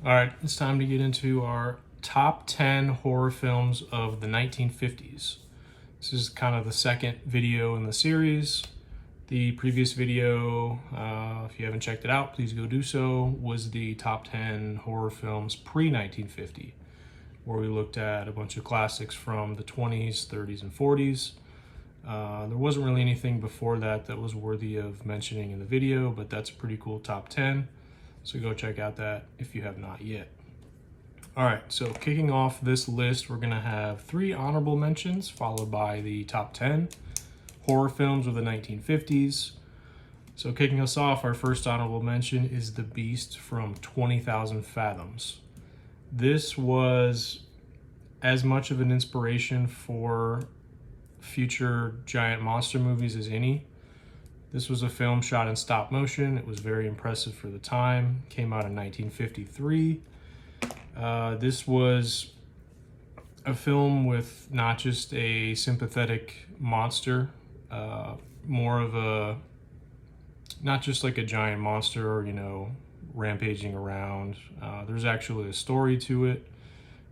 All right, it's time to get into our top 10 horror films of the 1950s. This is kind of the second video in the series. The previous video, if you haven't checked it out, please go do so, was the top 10 horror films pre-1950, where we looked at a bunch of classics from the 20s, 30s, and 40s. There wasn't really anything before that that was worthy of mentioning in the video, but that's a pretty cool top 10. So go check out that if you have not yet. All right, so kicking off this list, we're gonna have 3 honorable mentions followed by the top 10 horror films of the 1950s. So kicking us off, our first honorable mention is The Beast from 20,000 Fathoms. This was as much of an inspiration for future giant monster movies as any. This was a film shot in stop motion. It was very impressive for the time. Came out in 1953. This was a film with not just a sympathetic monster, more of a, not just like a giant monster or, rampaging around. There's actually a story to it.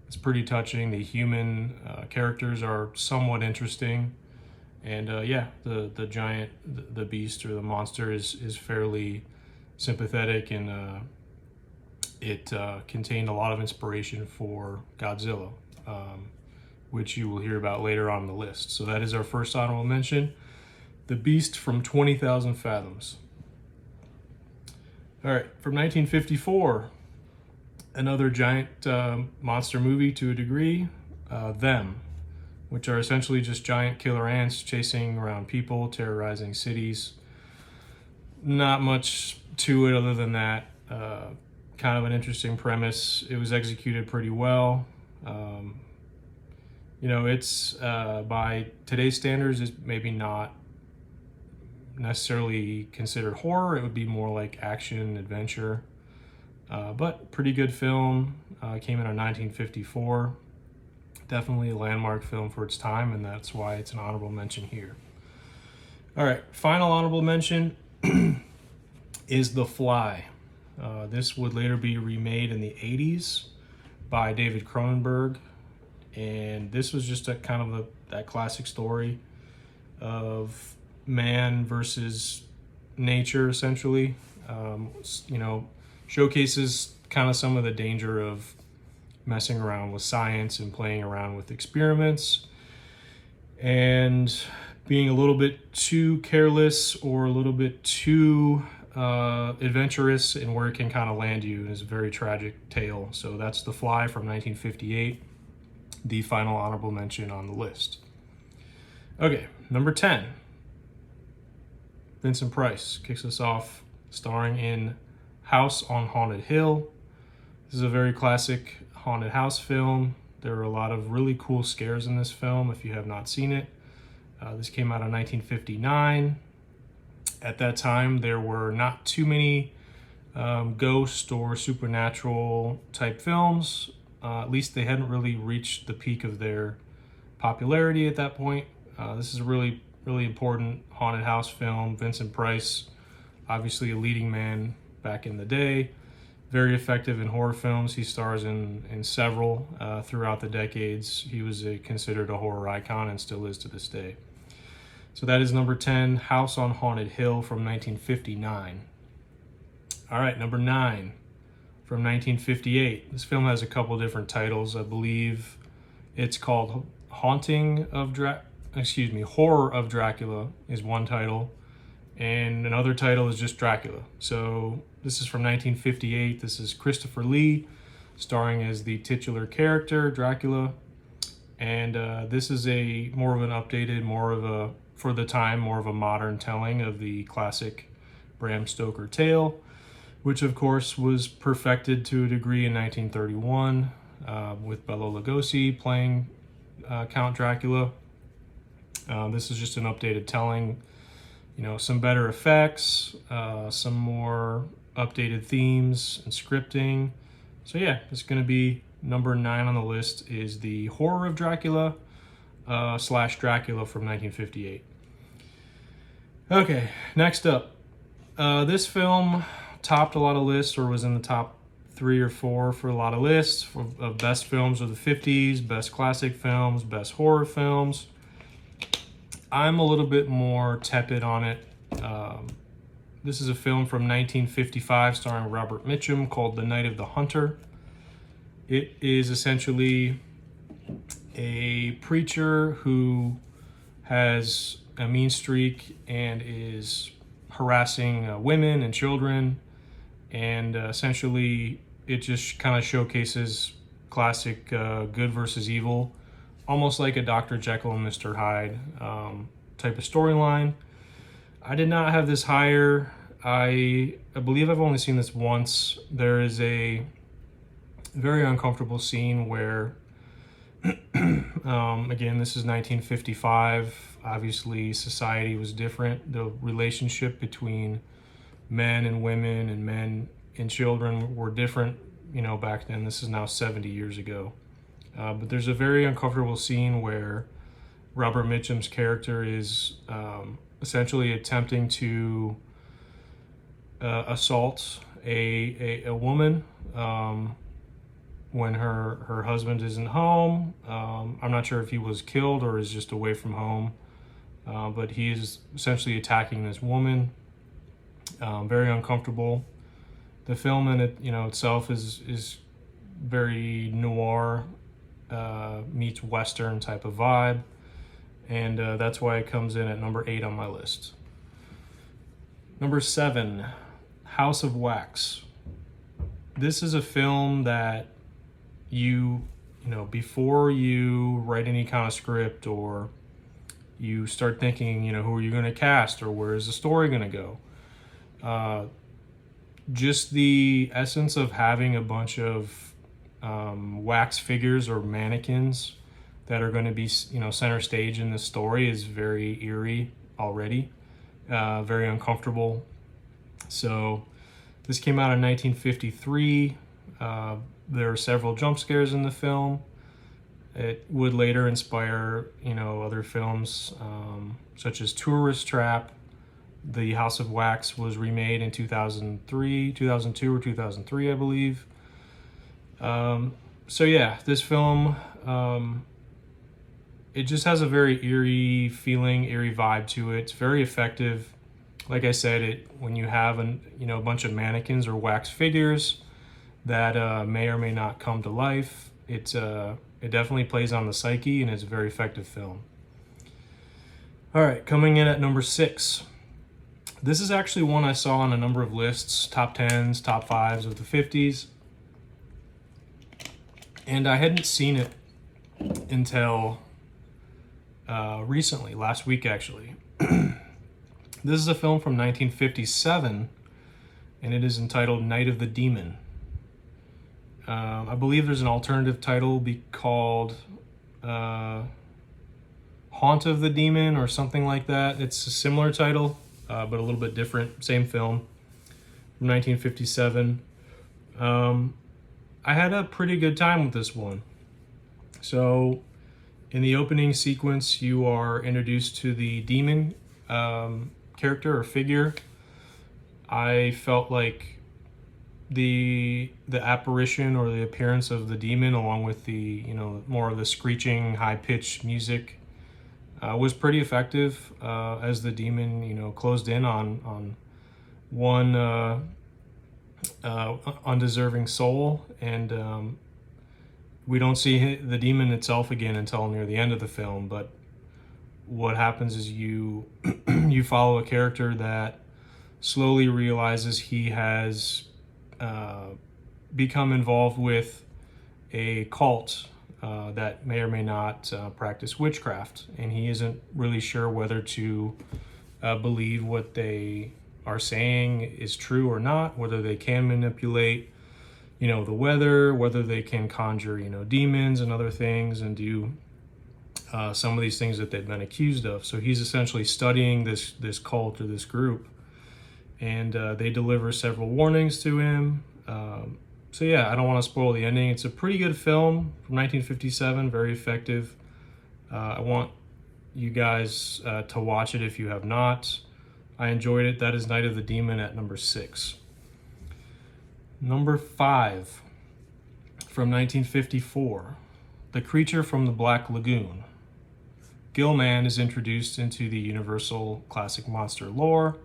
It's pretty touching. The human characters are somewhat interesting. And the giant, the beast or the monster is fairly sympathetic, and it contained a lot of inspiration for Godzilla, which you will hear about later on the list. So that is our first honorable mention, The Beast from 20,000 Fathoms. All right, from 1954, another giant monster movie to a degree, Them, which are essentially just giant killer ants chasing around people, terrorizing cities. Not much to it other than that. Kind of an interesting premise. It was executed pretty well. It's by today's standards, is maybe not necessarily considered horror. It would be more like action, adventure. But pretty good film. Came out in 1954. Definitely a landmark film for its time, and that's why it's an honorable mention here. All right, final honorable mention is The Fly. This would later be remade in the 80s by David Cronenberg, and this was just a kind of that classic story of man versus nature, essentially. Showcases kind of some of the danger of messing around with science and playing around with experiments and being a little bit too careless or a little bit too adventurous in where it can kind of land you. It is a very tragic tale. So that's The Fly from 1958, the final honorable mention on the list. Okay, number 10. Vincent Price kicks us off, starring in House on Haunted Hill. This is a very classic haunted house film. There are a lot of really cool scares in this film if you have not seen it. This came out in 1959. At that time, there were not too many ghost or supernatural type films. At least they hadn't really reached the peak of their popularity at that point. This is a really, really important haunted house film. Vincent Price, obviously a leading man back in the day. Very effective in horror films. He stars in several throughout the decades. He was considered a horror icon and still is to this day. So that is number 10, House on Haunted Hill from 1959. All right, number 9 from 1958. This film has a couple different titles. I believe it's called Horror of Dracula is one title, and another title is just Dracula. So this is from 1958. This is Christopher Lee starring as the titular character, Dracula. And this is a more of an updated, for the time, more of a modern telling of the classic Bram Stoker tale, which of course was perfected to a degree in 1931 with Bela Lugosi playing Count Dracula. This is just an updated telling. Some better effects, some more updated themes and scripting. So yeah, it's going to be number 9 on the list, is the Horror of Dracula / Dracula from 1958. Okay, next up. This film topped a lot of lists, or was in the top 3 or 4 for a lot of lists of best films of the 50s, best classic films, best horror films. I'm a little bit more tepid on it. This is a film from 1955 starring Robert Mitchum called The Night of the Hunter. It is essentially a preacher who has a mean streak and is harassing women and children, and essentially it just kind of showcases classic good versus evil, almost like a Dr. Jekyll and Mr. Hyde type of storyline. I did not have this higher. I believe I've only seen this once. There is a very uncomfortable scene where again, this is 1955. Obviously, society was different. The relationship between men and women and men and children were different, back then. This is now 70 years ago. But there's a very uncomfortable scene where Robert Mitchum's character is essentially attempting to assault a woman when her husband isn't home. I'm not sure if he was killed or is just away from home, but he is essentially attacking this woman. Very uncomfortable. The film in it, itself is very noir meets Western type of vibe, and that's why it comes in at number 8 on my list. Number 7, House of Wax. This is a film that before you write any kind of script or you start thinking, who are you going to cast or where is the story going to go? Just the essence of having a bunch of wax figures or mannequins that are going to be, center stage in this story is very eerie already, very uncomfortable. So this came out in 1953. There are several jump scares in the film. It would later inspire, other films such as Tourist Trap. The House of Wax was remade in 2002 or 2003, I believe. So yeah, this film, it just has a very eerie feeling, eerie vibe to it. It's very effective. Like I said, when you have a bunch of mannequins or wax figures that may or may not come to life, it definitely plays on the psyche, and it's a very effective film. All right, coming in at number 6. This is actually one I saw on a number of lists, top 10s, top 5s of the 50s. And I hadn't seen it until recently, last week actually. This is a film from 1957, and it is entitled Night of the Demon. I believe there's an alternative title called Haunt of the Demon or something like that. It's a similar title, but a little bit different. Same film from 1957. I had a pretty good time with this one. So in the opening sequence, you are introduced to the demon character or figure. I felt like the apparition or the appearance of the demon, along with the more of the screeching, high-pitched music, was pretty effective as the demon closed in on one undeserving soul, and we don't see the demon itself again until near the end of the film. But what happens is you follow a character that slowly realizes he has become involved with a cult that may or may not practice witchcraft, and he isn't really sure whether to believe what they are saying is true or not, whether they can manipulate the weather, whether they can conjure demons and other things and do some of these things that they've been accused of. So he's essentially studying this cult or this group, and they deliver several warnings to him. So yeah, I don't want to spoil the ending. It's a pretty good film from 1957, very effective. I want you guys to watch it if you have not. I enjoyed it. That is Night of the Demon at number 6. Number 5 from 1954, The Creature from the Black Lagoon. Gilman is introduced into the Universal Classic Monster lore.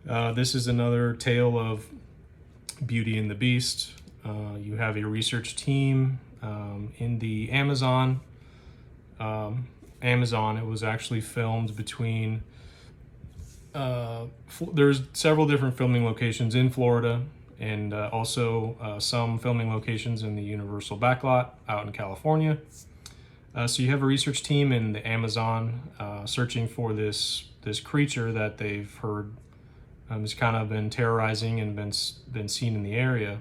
This is another tale of Beauty and the Beast. You have a research team in the Amazon. It was actually filmed between there's several different filming locations in Florida, and also some filming locations in the Universal backlot out in California. So you have a research team in the Amazon searching for this creature that they've heard has kind of been terrorizing and been seen in the area.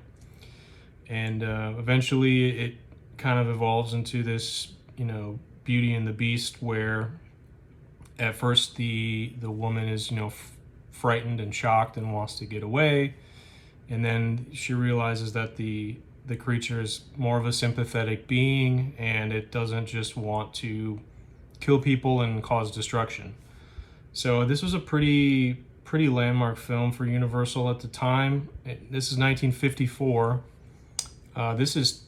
And eventually it kind of evolves into this, Beauty and the Beast, where at first the woman is, frightened and shocked and wants to get away. And then she realizes that the creature is more of a sympathetic being, and it doesn't just want to kill people and cause destruction. So this was a pretty landmark film for Universal at the time. This is 1954. This is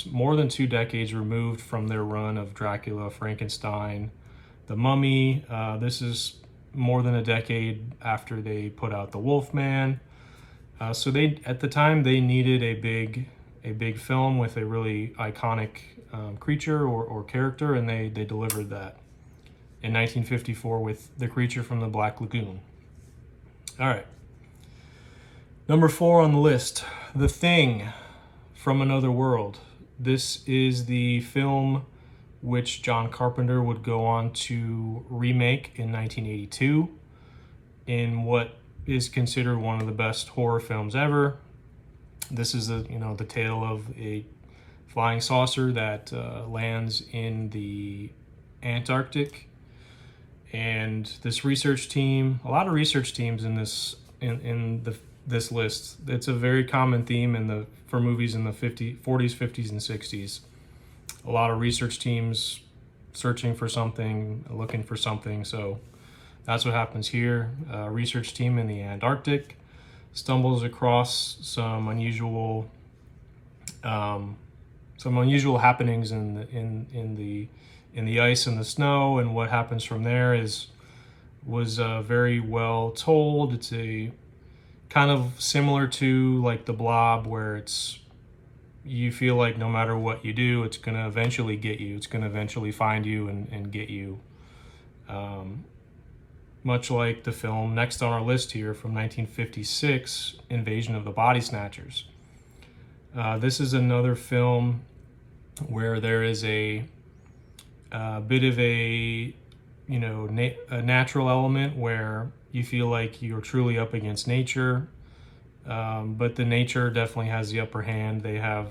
more than 2 decades removed from their run of Dracula, Frankenstein, The Mummy. This is more than a decade after they put out The Wolfman. So at the time they needed a big film with a really iconic creature or character, and they delivered that in 1954 with The Creature from the Black Lagoon. All right. Number 4 on the list, The Thing from Another World. This is the film which John Carpenter would go on to remake in 1982 in what is considered one of the best horror films ever. This is the tale of a flying saucer that lands in the Antarctic, and this research team, a lot of research teams in this list. It's a very common theme for movies in the 40s, 50s, and 60s. A lot of research teams searching for something, looking for something. So that's what happens here. A research team in the Antarctic stumbles across some unusual happenings in the ice and the snow, and what happens from there was very well told. It's a kind of similar to like The Blob, where you feel like no matter what you do, it's going to eventually get you. It's going to eventually find you and get you. Much like the film next on our list here from 1956, Invasion of the Body Snatchers. This is another film where there is a bit of a natural element where you feel like you're truly up against nature, but the nature definitely has the upper hand. They have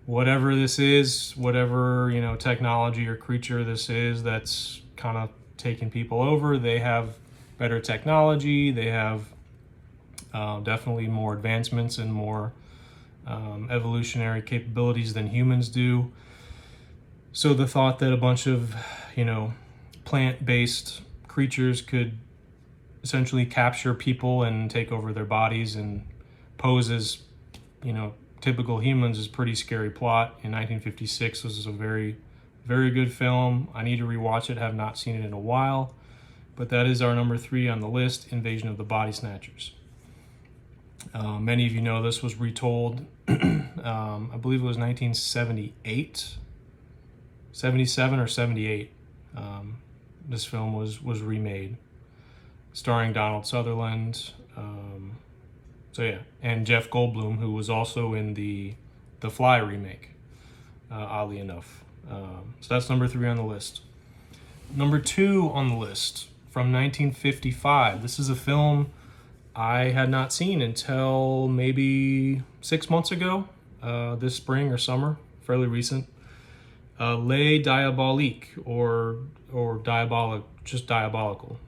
whatever this is, whatever technology or creature this is that's kind of taking people over. They have better technology. They have definitely more advancements and more evolutionary capabilities than humans do. So the thought that a bunch of plant-based creatures could essentially capture people and take over their bodies and pose as typical humans is pretty scary plot. In 1956, this is a very, very good film. I need to rewatch it. Have not seen it in a while, but that is our number 3 on the list, Invasion of the Body Snatchers. Many of you know this was retold. I believe it was 1978, 77 or 78. This film was remade, starring Donald Sutherland. And Jeff Goldblum, who was also in the Fly remake, oddly enough. So that's number 3 on the list. Number 2 on the list, from 1955. This is a film I had not seen until maybe 6 months ago, this spring or summer, fairly recent. Les Diaboliques, or just Diabolical.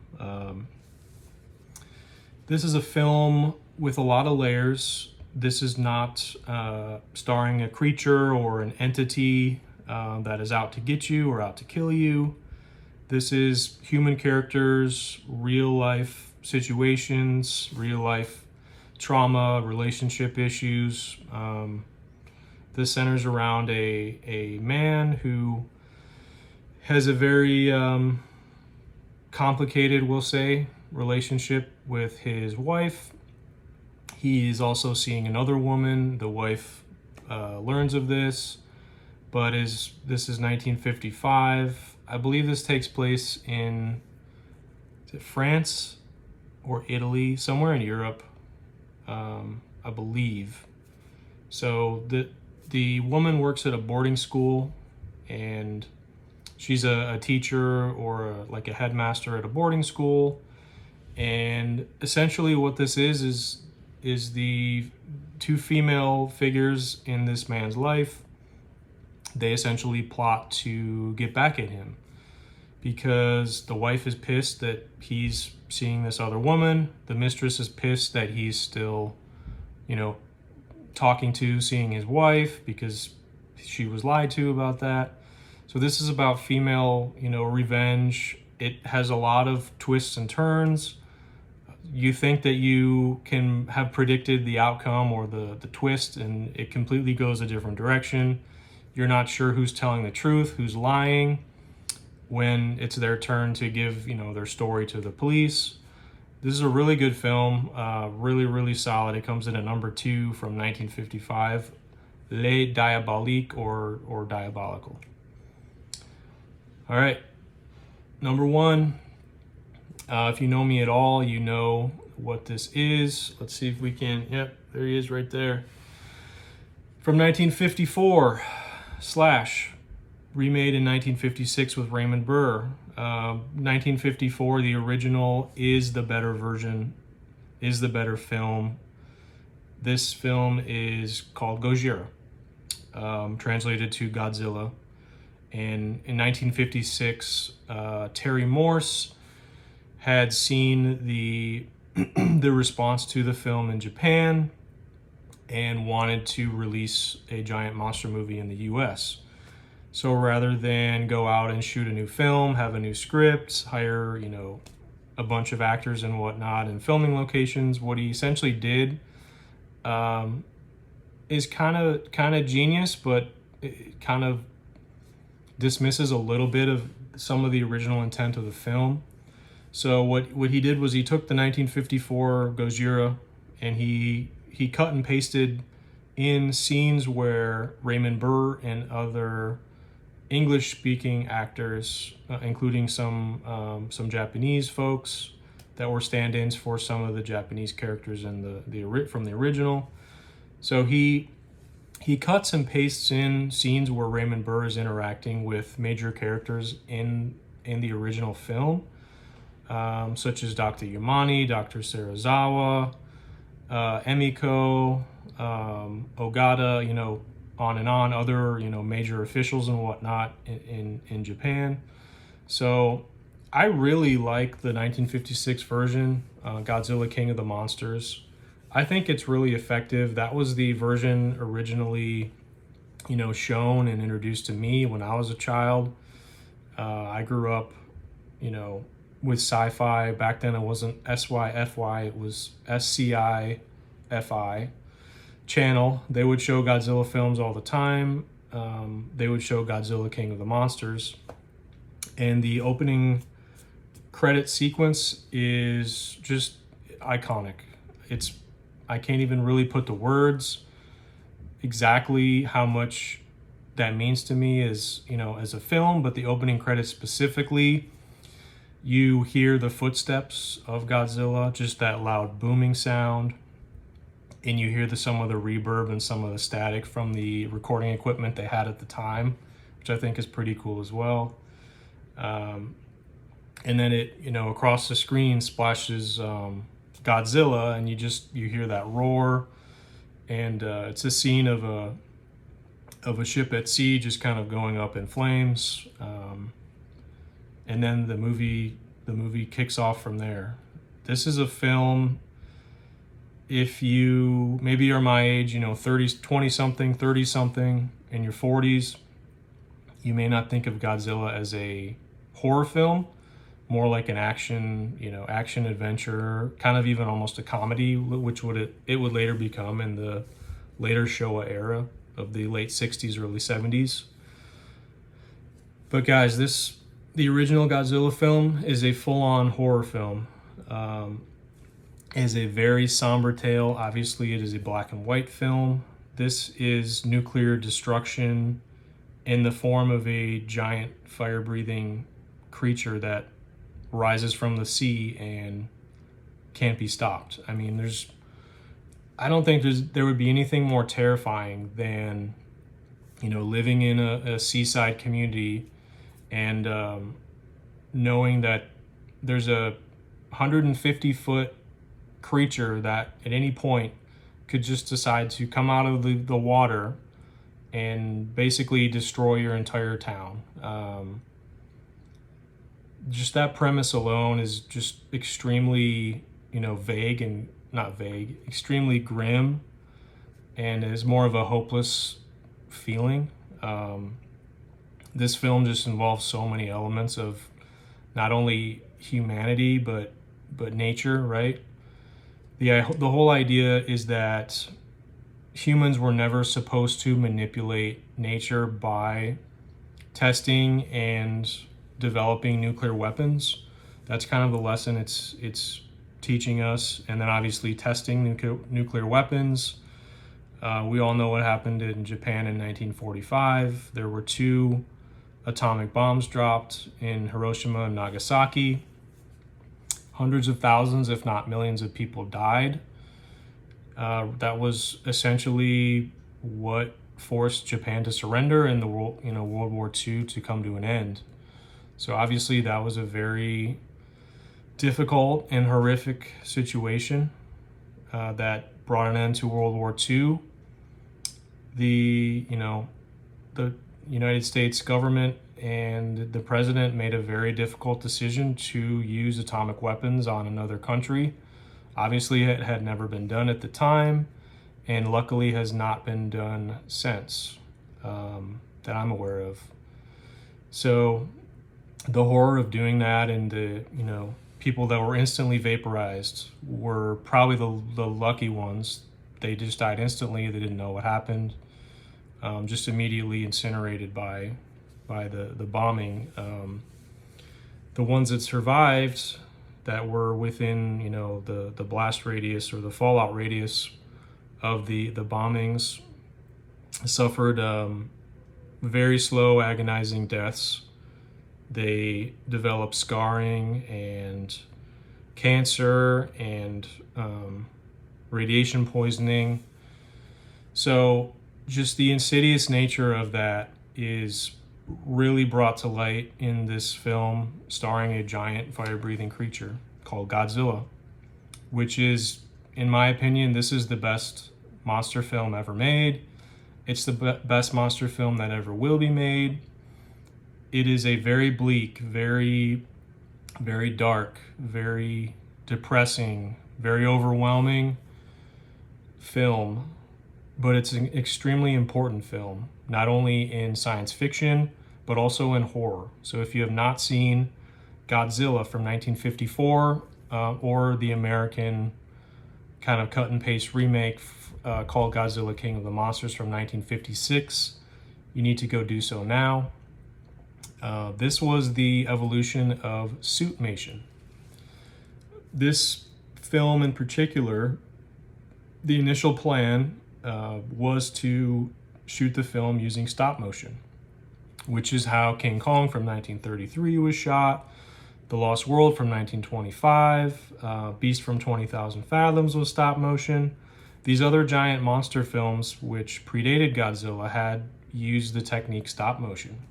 This is a film with a lot of layers. This is not starring a creature or an entity that is out to get you or out to kill you. This is human characters, real life situations, real life trauma, relationship issues. This centers around a man who has a very complicated, we'll say, relationship with his wife. He is also seeing another woman. The wife learns of this, but this is 1955. I believe this takes place in, is it France or Italy, somewhere in Europe, I believe. So the woman works at a boarding school, and she's a teacher or like a headmaster at a boarding school. And essentially what this is the two female figures in this man's life. They essentially plot to get back at him because the wife is pissed that he's seeing this other woman. The mistress is pissed that he's still, seeing his wife because she was lied to about that. So this is about female, revenge. It has a lot of twists and turns. You think that you can have predicted the outcome or the twist, and it completely goes a different direction. You're not sure who's telling the truth, who's lying, when it's their turn to give, their story to the police. This is a really good film, really, really solid. It comes in at number 2 from 1955, Les Diaboliques or Diabolical. All right, number 1. If you know me at all, you know what this is. Let's see if we can. Yep, there he is right there. From 1954, Slash, remade in 1956 with Raymond Burr. 1954, the original is the better version, is the better film. This film is called Gojira, translated to Godzilla. And in 1956, Terry Morse had seen the response to the film in Japan and wanted to release a giant monster movie in the US. So rather than go out and shoot a new film, have a new script, hire, a bunch of actors and whatnot and filming locations, what he essentially did is kind of genius, but it kind of dismisses a little bit of some of the original intent of the film. So what he did was he took the 1954 Gojira and he cut and pasted in scenes where Raymond Burr and other English-speaking actors, including some Japanese folks that were stand-ins for some of the Japanese characters in from the original. So he cuts and pastes in scenes where Raymond Burr is interacting with major characters in the original film, such as Dr. Yamane, Dr. Serizawa, Emiko, Ogata, on and on, other, major officials and whatnot in Japan. So I really like the 1956 version, Godzilla King of the Monsters. I think it's really effective. That was the version originally, shown and introduced to me when I was a child. I grew up, with sci-fi. Back then it wasn't SYFY, it was SCI-FI channel. They would show Godzilla films all the time. They would show Godzilla King of the Monsters. And the opening credit sequence is just iconic. I can't even really put the words exactly how much that means to me as a film, but the opening credits specifically, you hear the footsteps of Godzilla, just that loud booming sound, and you hear some of the reverb and some of the static from the recording equipment they had at the time, which I think is pretty cool as well. And then it, across the screen splashes Godzilla, and you hear that roar, and it's a scene of a ship at sea just kind of going up in flames, and then the movie kicks off from there. This is a film, if you maybe are my age, 30s, 20-something, 30-something, in your 40s, you may not think of Godzilla as a horror film, more like an action, action adventure, kind of even almost a comedy, which it would later become in the later Showa era of the late 60s, early 70s. But guys, the original Godzilla film is a full-on horror film. Is a very somber tale. Obviously, it is a black and white film. This is nuclear destruction in the form of a giant fire-breathing creature that rises from the sea and can't be stopped. I mean, I don't think there would be anything more terrifying than, living in a seaside community and knowing that there's a 150-foot creature that at any point could just decide to come out of the water and basically destroy your entire town. Just that premise alone is just extremely, vague and not vague, extremely grim, and is more of a hopeless feeling. This film just involves so many elements of not only humanity but nature, right? The whole idea is that humans were never supposed to manipulate nature by testing and developing nuclear weapons. That's kind of the lesson it's teaching us. And then obviously testing nuclear weapons. We all know what happened in Japan in 1945. There were 2 atomic bombs dropped in Hiroshima and Nagasaki. Hundreds of thousands, if not millions of people died. That was essentially what forced Japan to surrender and World War II to come to an end. So obviously that was a very difficult and horrific situation that brought an end to World War II. The United States government and the president made a very difficult decision to use atomic weapons on another country. Obviously, it had never been done at the time, and luckily has not been done since that I'm aware of. So the horror of doing that, and the people that were instantly vaporized were probably the lucky ones. They just died instantly. They didn't know what happened. Just immediately incinerated by the bombing. The ones that survived, that were within the blast radius or the fallout radius of the bombings, suffered very slow, agonizing deaths. They developed scarring and cancer and radiation poisoning. So just the insidious nature of that is really brought to light in this film, starring a giant fire-breathing creature called Godzilla, which is, in my opinion, this is the best monster film ever made. It's the best monster film that ever will be made. It is a very bleak, very, very dark, very depressing, very overwhelming film, but it's an extremely important film, not only in science fiction, but also in horror. So if you have not seen Godzilla from 1954, or the American kind of cut and paste remake called Godzilla King of the Monsters from 1956, you need to go do so now. This was the evolution of suitmation. This film in particular, the initial plan was to shoot the film using stop motion, which is how King Kong from 1933 was shot, The Lost World from 1925, Beast from 20,000 Fathoms was stop motion. These other giant monster films, which predated Godzilla, had used the technique stop motion.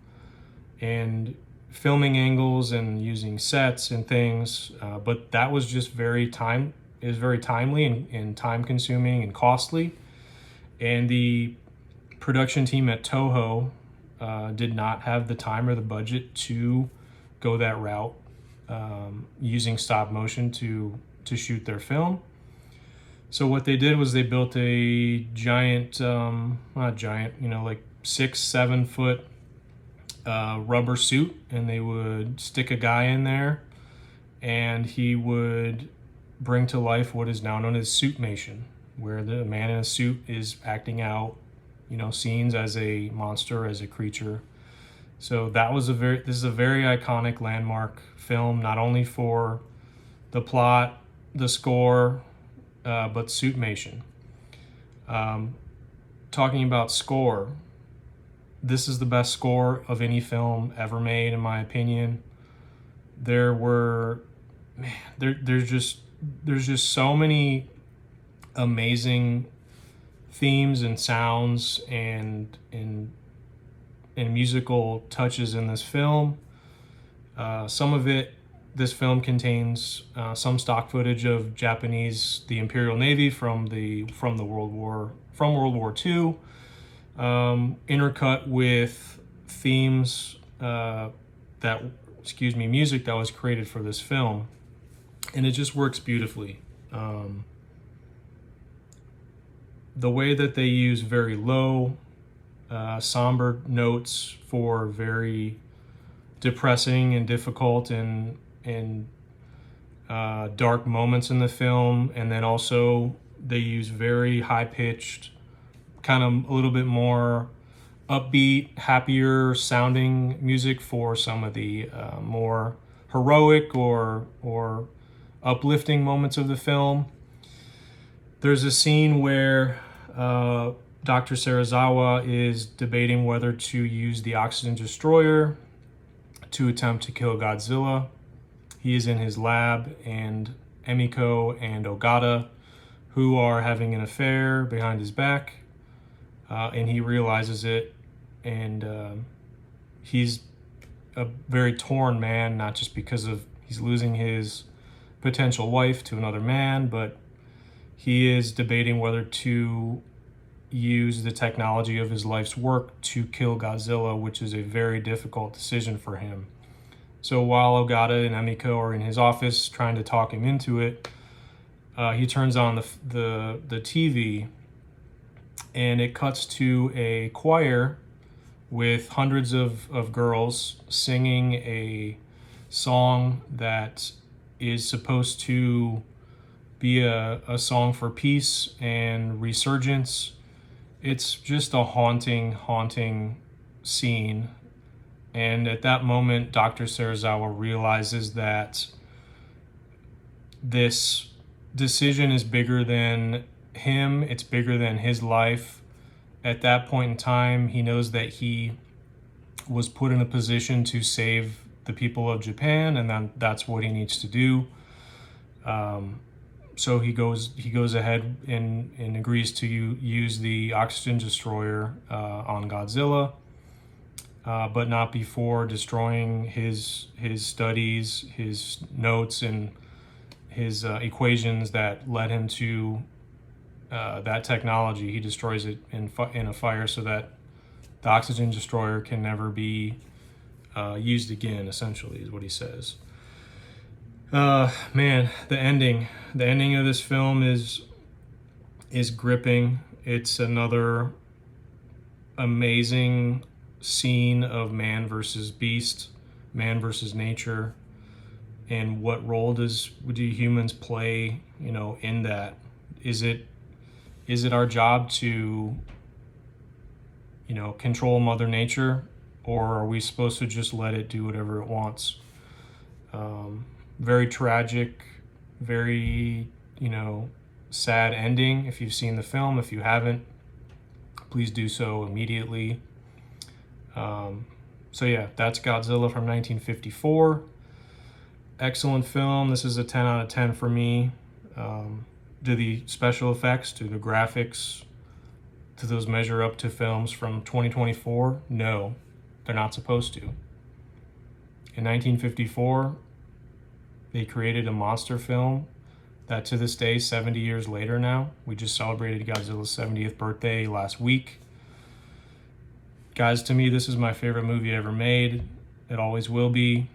And filming angles and using sets and things, but that was just very timely and time consuming and costly. And the production team at Toho did not have the time or the budget to go that route, using stop motion to shoot their film. So what they did was they built a giant, not giant, like 6-7 foot rubber suit, and they would stick a guy in there and he would bring to life what is now known as suitmation, where the man in a suit is acting out, scenes as a monster, as a creature. So this is a very iconic landmark film, not only for the plot, the score, but suitmation. Talking about score, this is the best score of any film ever made, in my opinion. There's just so many amazing themes and sounds and musical touches in this film. This film contains some stock footage of the Imperial Navy from World War II, intercut with themes music that was created for this film, and it just works beautifully. The way that they use very low, somber notes for very depressing and difficult and dark moments in the film, and then also they use very high-pitched, kind of a little bit more upbeat, happier sounding music for some of the more heroic or uplifting moments of the film. There's a scene where Dr. Serizawa is debating whether to use the oxygen destroyer to attempt to kill Godzilla. He is in his lab, and Emiko and Ogata, who are having an affair behind his back, and he realizes it, and he's a very torn man, not just because of he's losing his potential wife to another man, but he is debating whether to use the technology of his life's work to kill Godzilla, which is a very difficult decision for him. So while Ogata and Emiko are in his office trying to talk him into it, he turns on the TV, and it cuts to a choir with hundreds of girls singing a song that is supposed to be a song for peace and resurgence. It's just a haunting scene. And at that moment, Dr. Serizawa realizes that this decision is bigger than him. It's bigger than his life. At that point in time, he knows that he was put in a position to save the people of Japan, and then that's what he needs to do. So he goes ahead and agrees to use the oxygen destroyer on Godzilla, but not before destroying his studies, his notes, and his equations that led him to that technology. He destroys it in a fire so that the oxygen destroyer can never be used again, essentially, is what he says. Man, the ending of this film is gripping. It's another amazing scene of man versus beast, man versus nature, and what role do humans play, in that? Is it our job to, control Mother Nature, or are we supposed to just let it do whatever it wants? Very tragic, very, sad ending. If you've seen the film, if you haven't, please do so immediately. So yeah, that's Godzilla from 1954. Excellent film. This is a 10 out of 10 for me. Do the special effects, do the graphics, do those measure up to films from 2024? No, they're not supposed to. In 1954, they created a monster film that to this day, 70 years later now, we just celebrated Godzilla's 70th birthday last week. Guys, to me, this is my favorite movie ever made. It always will be.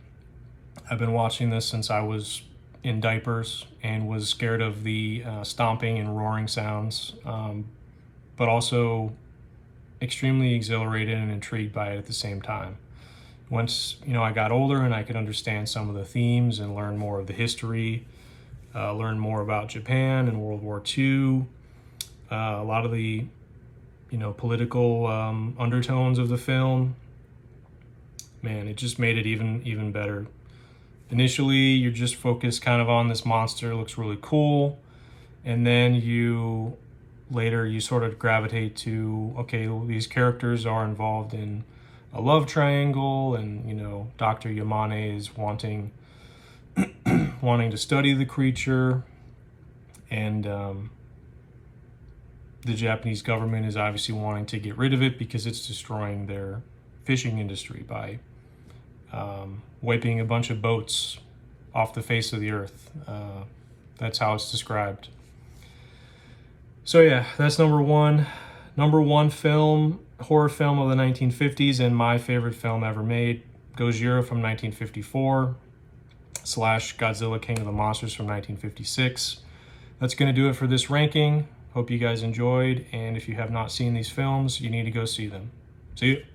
I've been watching this since I was in diapers and was scared of the stomping and roaring sounds, but also extremely exhilarated and intrigued by it at the same time. Once, I got older and I could understand some of the themes and learn more of the history, learn more about Japan and World War II, a lot of the, political undertones of the film, man, it just made it even better. Initially, you're just focused kind of on this monster, looks really cool, and then later you sort of gravitate to, okay, well, these characters are involved in a love triangle, and Dr. Yamane is wanting to study the creature, and the Japanese government is obviously wanting to get rid of it because it's destroying their fishing industry by wiping a bunch of boats off the face of the earth. That's how it's described. So yeah, that's number one. Number one horror film of the 1950s, and my favorite film ever made, Gojira from 1954 / Godzilla King of the Monsters from 1956. That's going to do it for this ranking. Hope you guys enjoyed, and if you have not seen these films, you need to go see them. See you.